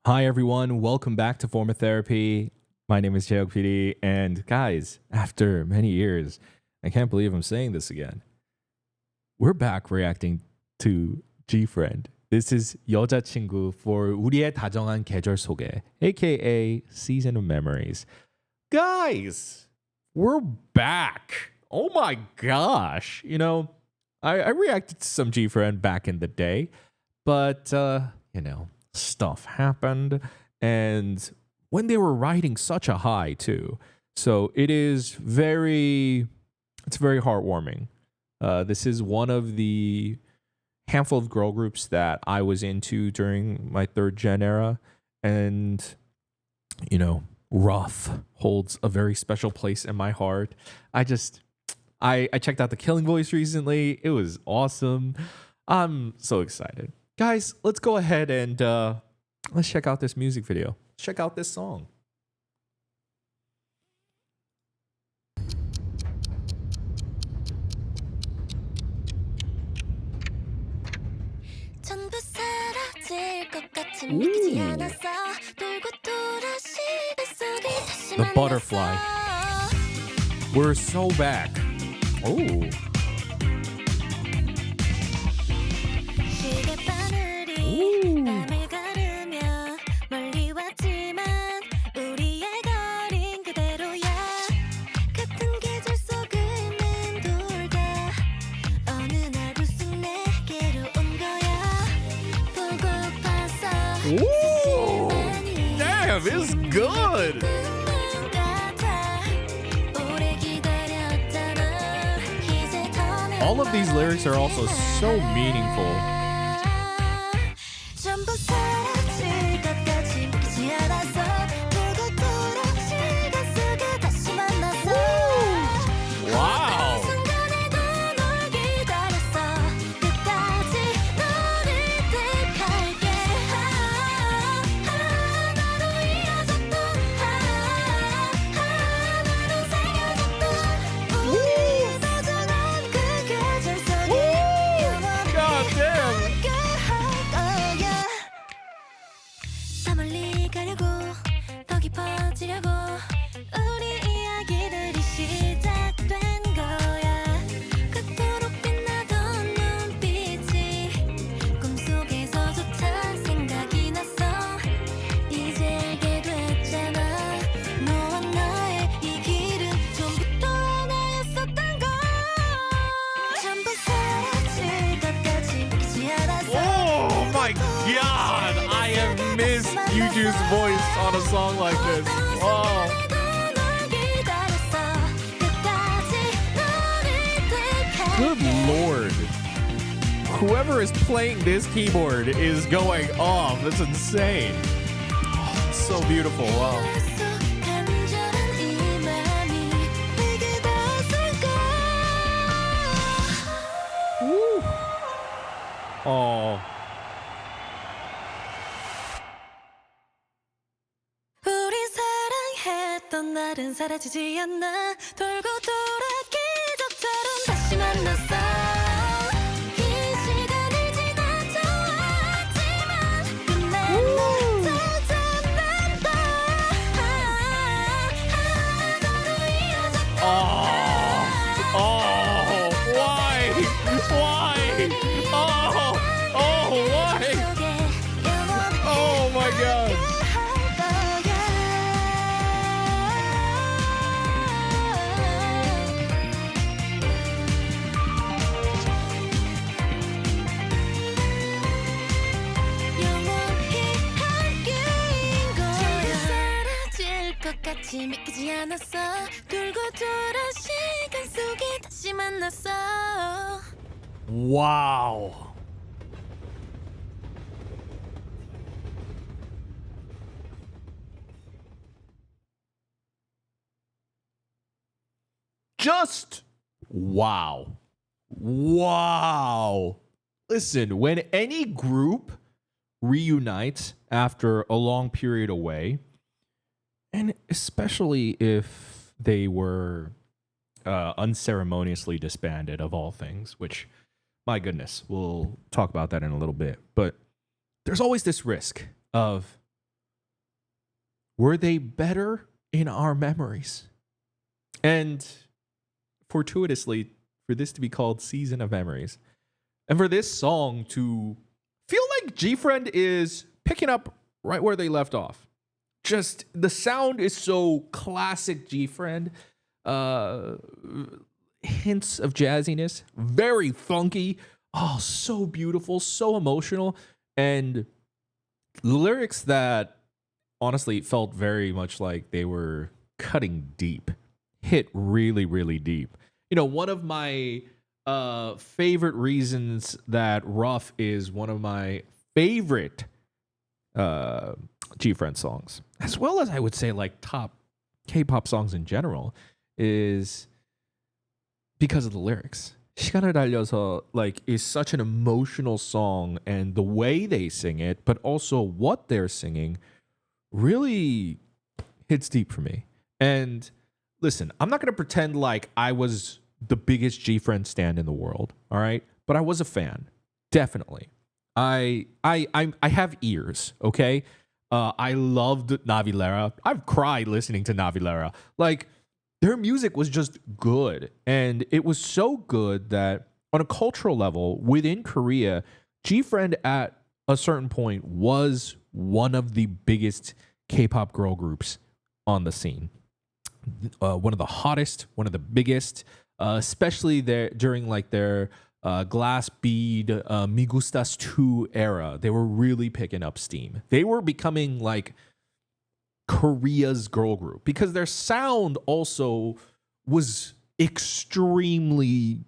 Hi, everyone. Welcome back to Form of Therapy. My name is Jaeok PD. And guys, after many years, I can't believe I'm saying this again. We're back reacting to GFRIEND. This is 여자친구 for 우리의 다정한 계절 속에, aka Season of Memories. Guys, we're back. Oh my gosh. I reacted to some GFRIEND back in the day, but, stuff happened. And when they were riding such a high too. So it's very heartwarming. This is one of the handful of girl groups that I was into during my third gen era. And, Rough holds a very special place in my heart. I checked out the Killing Voice recently. It was awesome. I'm so excited. Guys, let's go ahead and let's check out this music video. Check out this song. 전부 사라질 것 같은 믿기지 않았어. 돌고 돌아 시간 속에 다시 The butterfly. We're so back. Oh. 시계 바늘이 밤을 가르며 멀리 왔지만 우리의 거린 그대로야. 같은 계절 속을 맴돌다 어느 날 불쑥 내게로 온 거야. 보고파서 Ooh. Damn, it's good. 꿈만 같아. 오래 기다렸잖아. 이제 더는 All of these lyrics are also so meaningful. 전부 사라질 것까지 믿기지 않았어. 돌고 돌아 시간 속에 다시 만났어. Wow. 순간에도 널 기다렸어. 끝까지 너를 택할게. 하나로 이어졌던 하나로 새겨졌던 우리의 다정한 그 계절 속에 영원히 God damn. 함께할 거야. 더 멀리 가려고 더 깊어지려고 우리 이야기들이 시작된 거야. 그토록 빛나던 눈빛이 꿈속에서조차 생각이 났어. 이제 알게 됐잖아. 너와 나의 이 길은 처음부터 나였었던 걸. 전부 사라질 것까지 믿기지 않았어. Oh my god. I have missed Yuju's voice on a song like this. Wow. Good lord. Whoever is playing this keyboard is going off. That's insane. Oh, it's so beautiful. Wow. Woo. Oh. 우리 사랑했던 날은 사라지지 않아. 돌고 돌아 기적처럼 다시 만났어. 긴 시간을 지나쳐 왔지만 끝내 널 찾아낸다. 하나로 이어졌던 Oh. Why? Why? Why? 속에 영원히 Oh my god. 할 거야. 영원히 함께인 거야. 사라질 것 같이 믿기지 않았어. 돌고 돌아 시간 속에 다시 만났어. Wow. Just wow. Wow. Listen, when any group reunites after a long period away, and especially if they were unceremoniously disbanded, of all things, which, my goodness, we'll talk about that in a little bit. But there's always this risk of were they better in our memories? And fortuitously, for this to be called Season of Memories, and for this song to feel like GFriend is picking up right where they left off. Just the sound is so classic GFriend. Hints of jazziness, very funky. Oh, so beautiful, so emotional. And lyrics that honestly felt very much like they were cutting deep, hit really, really deep. You know, one of my favorite reasons that Rough is one of my favorite GFriend songs, as well as I would say like top K-pop songs in general, is because of the lyrics. 시간을 달려서 like is such an emotional song, and the way they sing it, but also what they're singing, really hits deep for me. And listen, I'm not gonna pretend like I was the biggest GFriend stan in the world, all right? But I was a fan, definitely. I have ears, okay? I loved Navilera. I've cried listening to Navilera. Like, their music was just good. And it was so good that on a cultural level, within Korea, GFriend at a certain point was one of the biggest K-pop girl groups on the scene. One of the hottest, one of the biggest, especially there during like their Glass Bead, Mi Gustas 2 era. They were really picking up steam. They were becoming like Korea's girl group because their sound also was extremely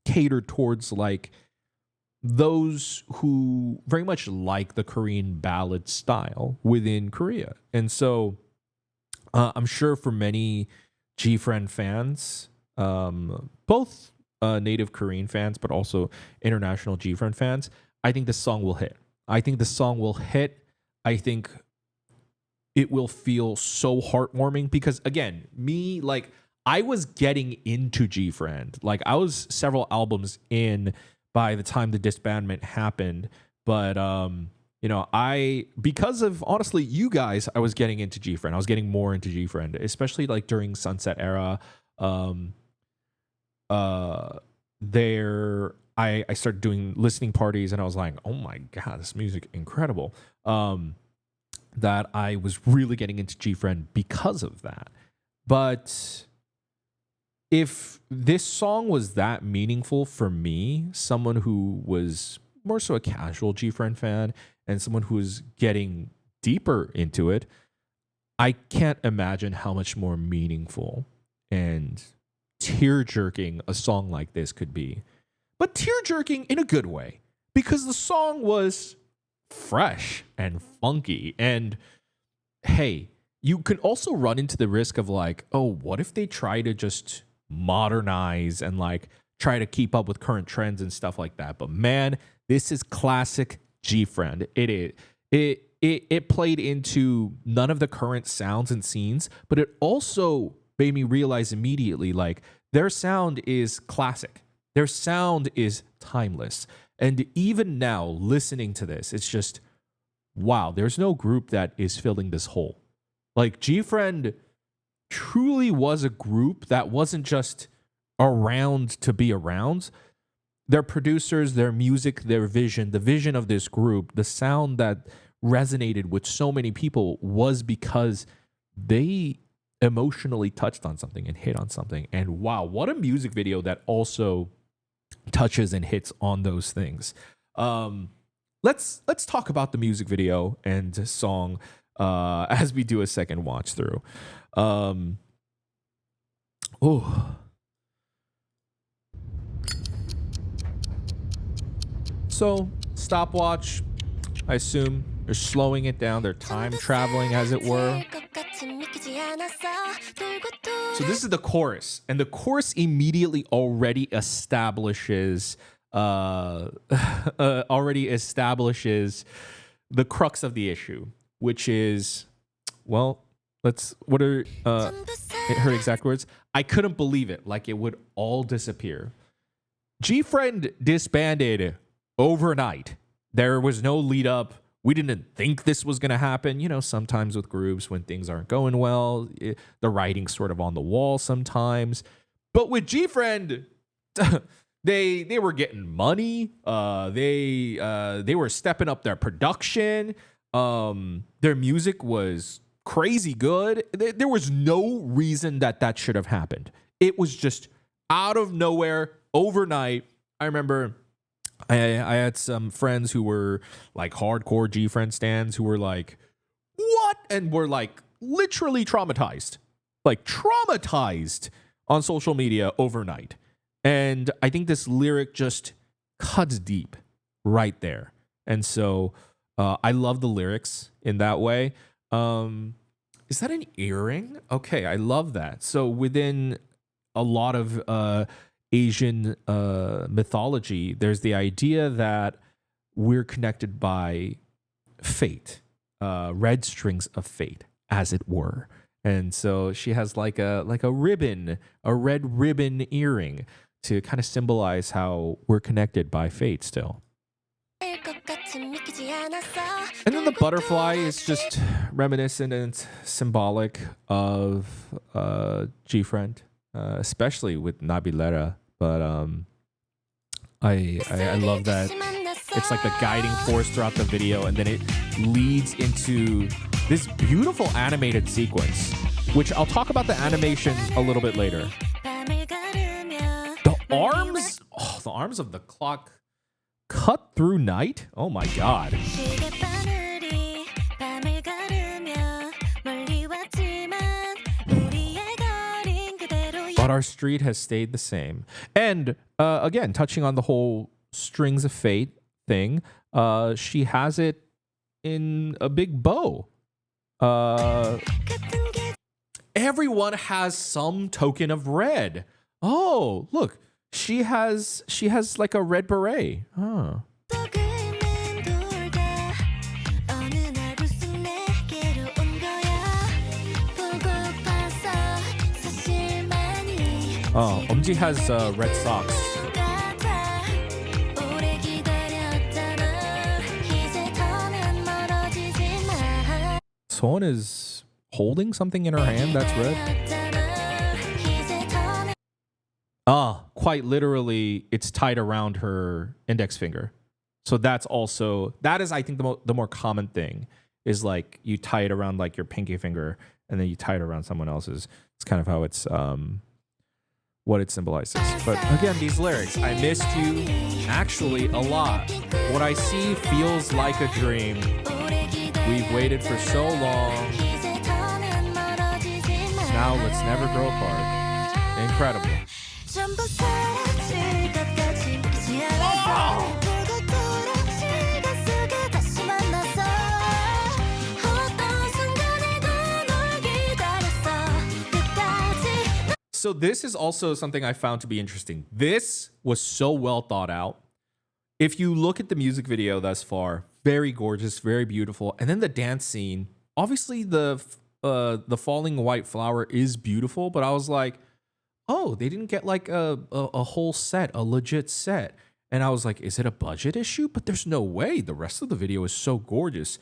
catered towards like those who very much like the Korean ballad style within Korea. And so I'm sure for many GFriend fans, both native Korean fans, but also international GFriend fans, I think the song will hit. I think the song will hit. I think it will feel so heartwarming because, again, me, like, I was getting into GFriend. Like, I was several albums in by the time the disbandment happened. But, you know, because of, honestly, you guys, I was getting into GFriend. I was getting more into GFriend, especially, like, during Sunset era. I started doing listening parties and I was like, oh my God, this music incredible. That I was really getting into GFriend because of that. But if this song was that meaningful for me, someone who was more so a casual GFriend fan and someone who was getting deeper into it, I can't imagine how much more meaningful and tear-jerking a song like this could be. But tear-jerking in a good way, because the song was fresh and funky. And hey, you can also run into the risk of like, oh, what if they try to just modernize and like try to keep up with current trends and stuff like that? But man, this is classic GFriend. It played into none of the current sounds and scenes, but it also made me realize immediately like their sound is classic. Their sound is timeless. And even now, listening to this, it's just, wow, there's no group that is filling this hole. Like, GFriend truly was a group that wasn't just around to be around. Their producers, their music, their vision, the vision of this group, the sound that resonated with so many people was because they emotionally touched on something and hit on something. And wow, what a music video that also touches and hits on those things. Let's talk about the music video and song as we do a second watch through. So stopwatch, I assume they're slowing it down, they're time traveling as it were. So this is the chorus, and the chorus immediately already establishes the crux of the issue, which is, well, what are her exact words? I couldn't believe it, like it would all disappear. GFriend disbanded overnight. There was no lead up We didn't think this was going to happen. You know, sometimes with groups when things aren't going well, the writing's sort of on the wall sometimes. But with GFRIEND, they were getting money. They were stepping up their production. Their music was crazy good. There was no reason that should have happened. It was just out of nowhere, overnight. I remember I had some friends who were like hardcore GFRIEND stans who were like, what? And were like literally traumatized on social media overnight. And I think this lyric just cuts deep right there. And so I love the lyrics in that way. Is that an earring? Okay, I love that. So within a lot of Asian mythology, there's the idea that we're connected by fate, red strings of fate, as it were. And so she has like a ribbon, a red ribbon earring to kind of symbolize how we're connected by fate still. And then the butterfly is just reminiscent and symbolic of GFRIEND, especially with Nabilera. But I love that it's like the guiding force throughout the video, and then it leads into this beautiful animated sequence, which I'll talk about the animation a little bit later. The arms of the clock cut through night. Oh my god. But our street has stayed the same. And again, touching on the whole strings of fate thing, she has it in a big bow. Everyone has some token of red. Oh, look, she has like a red beret. Huh. Oh, Omji has red socks. Someone is holding something in her hand that's red. Quite literally, it's tied around her index finger. So that is, I think, the more common thing is like you tie it around like your pinky finger and then you tie it around someone else's. It's kind of how it's what it symbolizes. But again, these lyrics, I missed you actually a lot. What I see feels like a dream. We've waited for so long. Now let's never grow apart. Incredible. Oh! So this is also something I found to be interesting. This was so well thought out. If you look at the music video thus far, very gorgeous, very beautiful. And then the dance scene, obviously the falling white flower is beautiful, but I was like, oh, they didn't get like a whole set, a legit set. And I was like, is it a budget issue? But there's no way. The rest of the video is so gorgeous.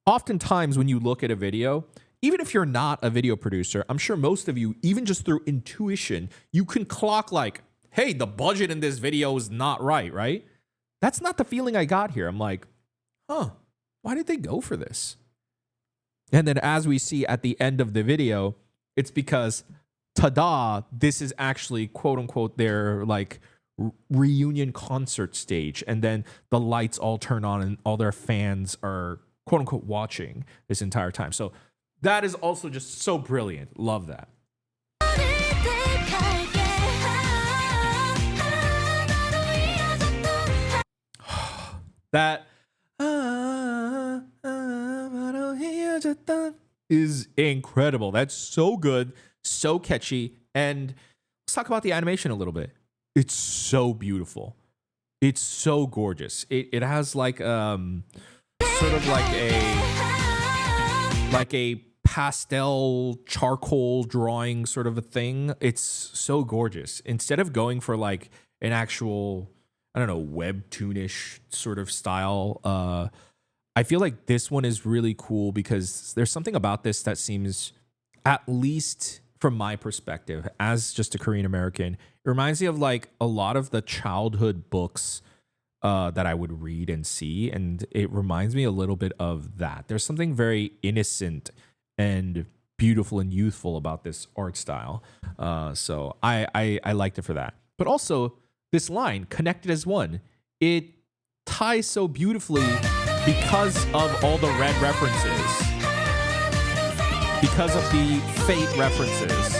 Oftentimes when you look at a video, even if you're not a video producer, I'm sure most of you, even just through intuition, you can clock like, hey, the budget in this video is not right? That's not the feeling I got here. I'm like, why did they go for this? And then as we see at the end of the video, it's because, ta-da, this is actually, quote unquote, their like reunion concert stage. And then the lights all turn on and all their fans are, quote unquote, watching this entire time. So that is also just so brilliant. Love that. That is incredible. That's so good, so catchy. And let's talk about the animation a little bit. It's so beautiful. It's so gorgeous. It has like sort of like a pastel charcoal drawing sort of a thing. It's so gorgeous. Instead of going for like an actual, I don't know, webtoonish sort of style, I feel like this one is really cool because there's something about this that seems, at least from my perspective, as just a Korean American, it reminds me of like a lot of the childhood books that I would read and see. And it reminds me a little bit of that. There's something very innocent and beautiful and youthful about this art style. So I liked it for that. But also, this line, connected as one, it ties so beautifully because of all the red references, because of the fate references.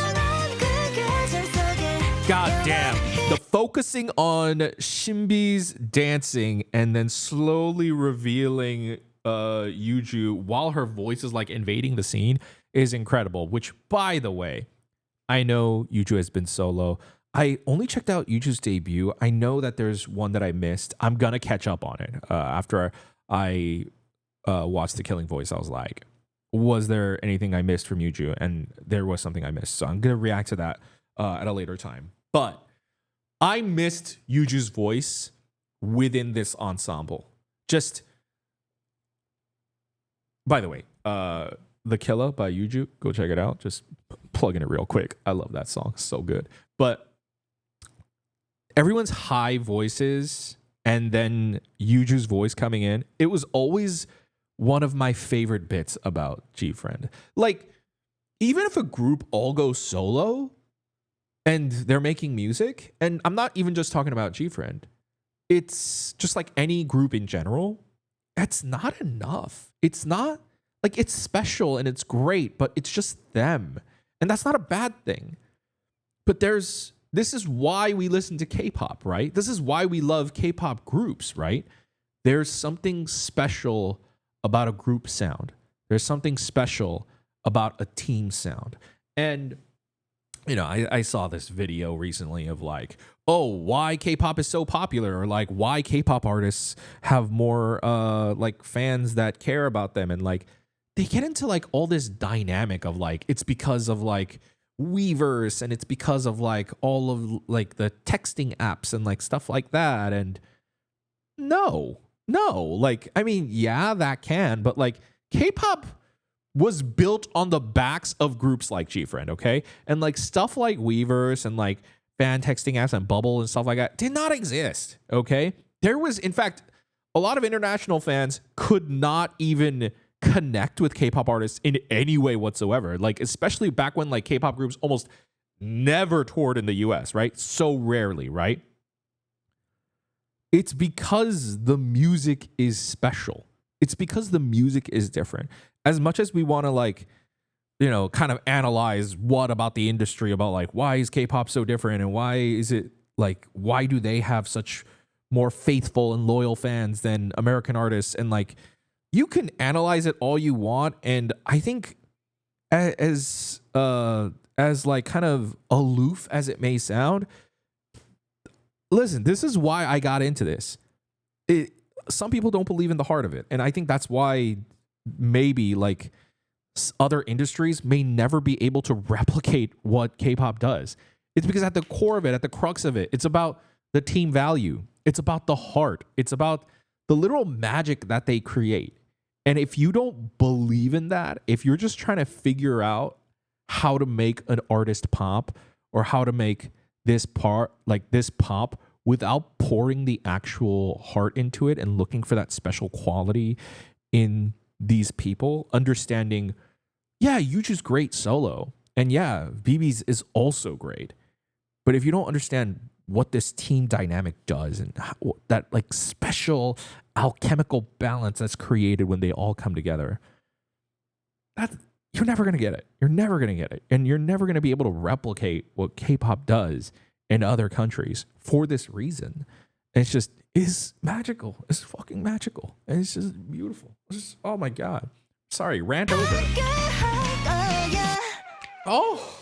God damn. The focusing on Shinbi's dancing and then slowly revealing Yuju while her voice is like invading the scene is incredible. Which, by the way, I know Yuju has been solo. I only checked out Yuju's debut. I know that there's one that I missed. I'm gonna catch up on it. After I watched The Killing Voice, I was like, was there anything I missed from Yuju? And there was something I missed. So I'm gonna react to that at a later time. But I missed Yuju's voice within this ensemble. Just, by the way, The Killer by Yuju, go check it out. Just plugging it real quick. I love that song. So good. But everyone's high voices and then Yuju's voice coming in, it was always one of my favorite bits about GFRIEND. Like, even if a group all goes solo and they're making music, and I'm not even just talking about GFRIEND, it's just like any group in general, it's not enough. It's not, like, it's special and it's great, but it's just them. And that's not a bad thing. But this is why we listen to K-pop, right? This is why we love K-pop groups, right? There's something special about a group sound. There's something special about a team sound. And, you know, I saw this video recently of like, oh, why K-pop is so popular, or like why K-pop artists have more like fans that care about them. And like, they get into like all this dynamic of like, it's because of like Weverse, and it's because of like all of like the texting apps and like stuff like that. And no, like, I mean, yeah, that can, but like K-pop was built on the backs of groups like GFRIEND, okay? And like stuff like Weverse and like fan texting apps and Bubble and stuff like that did not exist, okay? There was, in fact, a lot of international fans could not even connect with K-pop artists in any way whatsoever. Like, especially back when like K-pop groups almost never toured in the US, right? So rarely, right? It's because the music is special. It's because the music is different. As much as we want to like, you know, kind of analyze what about the industry, about like, why is K-pop so different, and why is it like, why do they have such more faithful and loyal fans than American artists? And like, you can analyze it all you want, and I think as like kind of aloof as it may sound, listen, this is why I got into this. Some people don't believe in the heart of it, and I think that's why maybe like other industries may never be able to replicate what K-pop does. It's because at the core of it, at the crux of it, it's about the team value. It's about the heart. It's about the literal magic that they create. And if you don't believe in that, if you're just trying to figure out how to make an artist pop, or how to make this part like this pop without pouring the actual heart into it and looking for that special quality in these people, understanding, yeah, Yuju's great solo, and yeah, BB's is also great. But if you don't understand what this team dynamic does, and how, that like special alchemical balance that's created when they all come together, that you're never going to get it. You're never going to get it. And you're never going to be able to replicate what K-pop does in other countries for this reason. And it's magical. It's fucking magical. And it's just beautiful. It's just, oh my God. Sorry, rant over. Oh.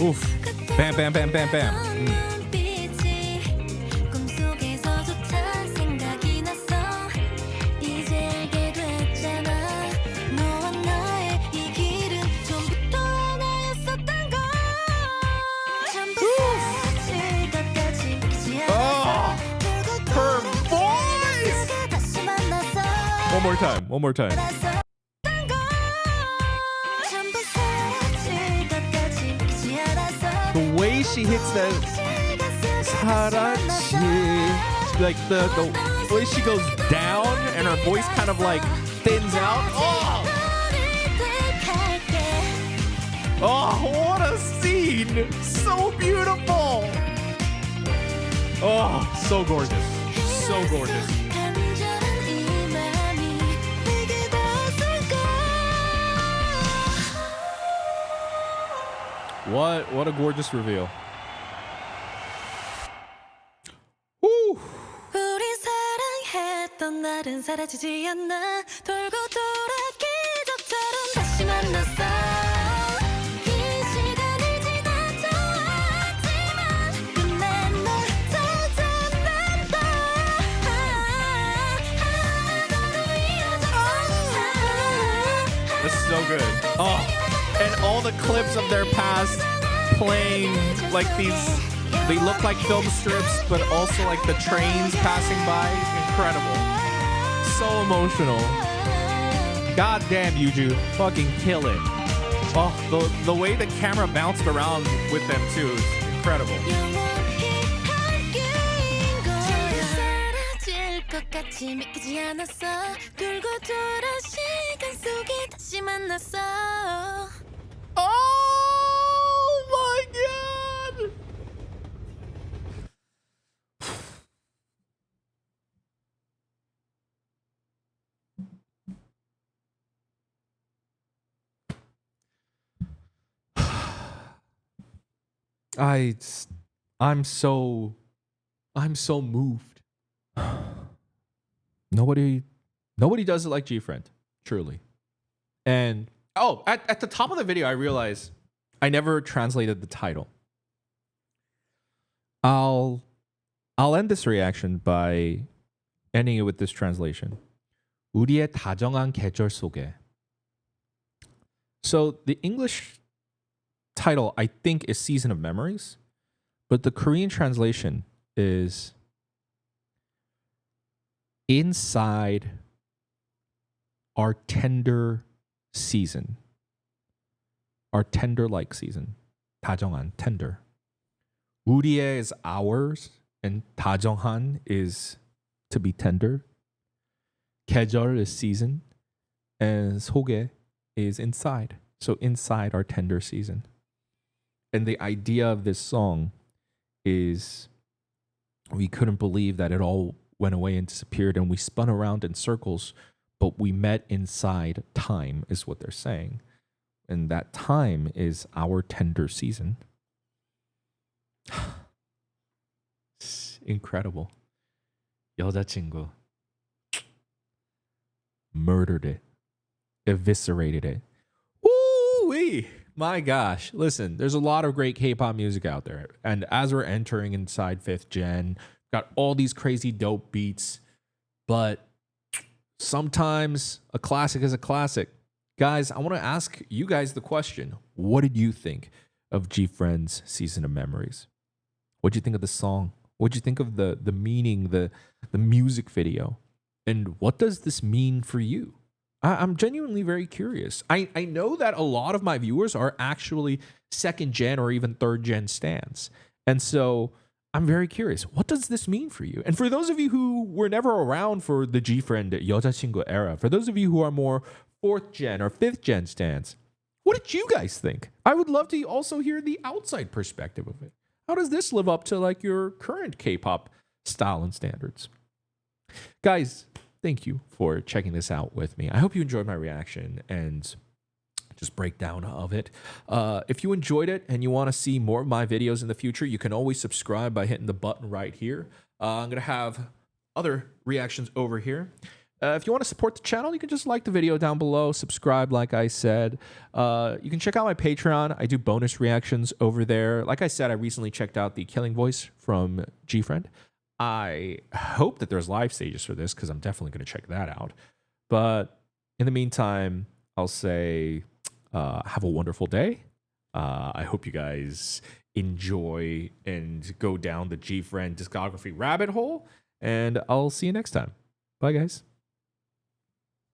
Oof. Bam, bam, bam, bam, bam. one more time. One more time. The way she hits that 사랑치, like the way she goes down and her voice kind of like thins out. Oh, what a scene! So beautiful. Oh, so gorgeous. So gorgeous. What a gorgeous reveal. Woo! 우리 사랑했던 날은 사라지지 않아 돌고 돌아 기적처럼 다시 만났어 긴 시간이 지나쳐 왔지만 끝내 널 찾아낸다 하나로 이어져 This is so good. Oh, and all the clips of their past playing like these, they look like film strips, but also like the trains passing by. Incredible. So emotional. God damn, Yuju. Fucking kill it. Oh, the way the camera bounced around with them too is incredible. 영원히 함께인 거야 사라질 것 같이 믿기지 않았어 돌고 돌아 시간 속에 다시 만났어 Oh my god! I'm so moved. Nobody does it like GFRIEND, truly. And at the top of the video, I realized I never translated the title. I'll end this reaction by ending it with this translation. 우리의 다정한 계절 속에. So the English title, I think, is Season of Memories, but the Korean translation is Inside Our Tender Season. Our tender-like season. 다정한, tender. 우리의 is ours, and 다정한 is to be tender. 계절 is season, and 속에 is inside. So inside our tender season. And the idea of this song is we couldn't believe that it all went away and disappeared, and we spun around in circles, but we met inside time, is what they're saying. And that time is our tender season. Incredible. 여자친구 murdered it, eviscerated it. Ooh-wee. My gosh. Listen, there's a lot of great K-pop music out there. And as we're entering inside 5th gen, got all these crazy dope beats. But sometimes a classic is a classic. Guys, I want to ask you guys the question. What did you think of GFRIEND's Season of Memories? What did you think of the song? What did you think of the meaning, the music video? And what does this mean for you? I'm genuinely very curious. I know that a lot of my viewers are actually 2nd gen or even 3rd gen stans. And so I'm very curious. What does this mean for you? And for those of you who were never around for the GFRIEND 여자친구 era, for those of you who are more 4th gen or 5th gen stans, what did you guys think? I would love to also hear the outside perspective of it. How does this live up to like your current K-pop style and standards? Guys, thank you for checking this out with me. I hope you enjoyed my reaction and just breakdown of it. If you enjoyed it and you want to see more of my videos in the future, you can always subscribe by hitting the button right here. I'm going to have other reactions over here. If you want to support the channel, you can just like the video down below, subscribe like I said. You can check out my Patreon. I do bonus reactions over there. Like I said, I recently checked out the Killing Voice from GFRIEND. I hope that there's live stages for this because I'm definitely going to check that out. But in the meantime, I'll say have a wonderful day. I hope you guys enjoy and go down the GFRIEND discography rabbit hole. And I'll see you next time. Bye, guys.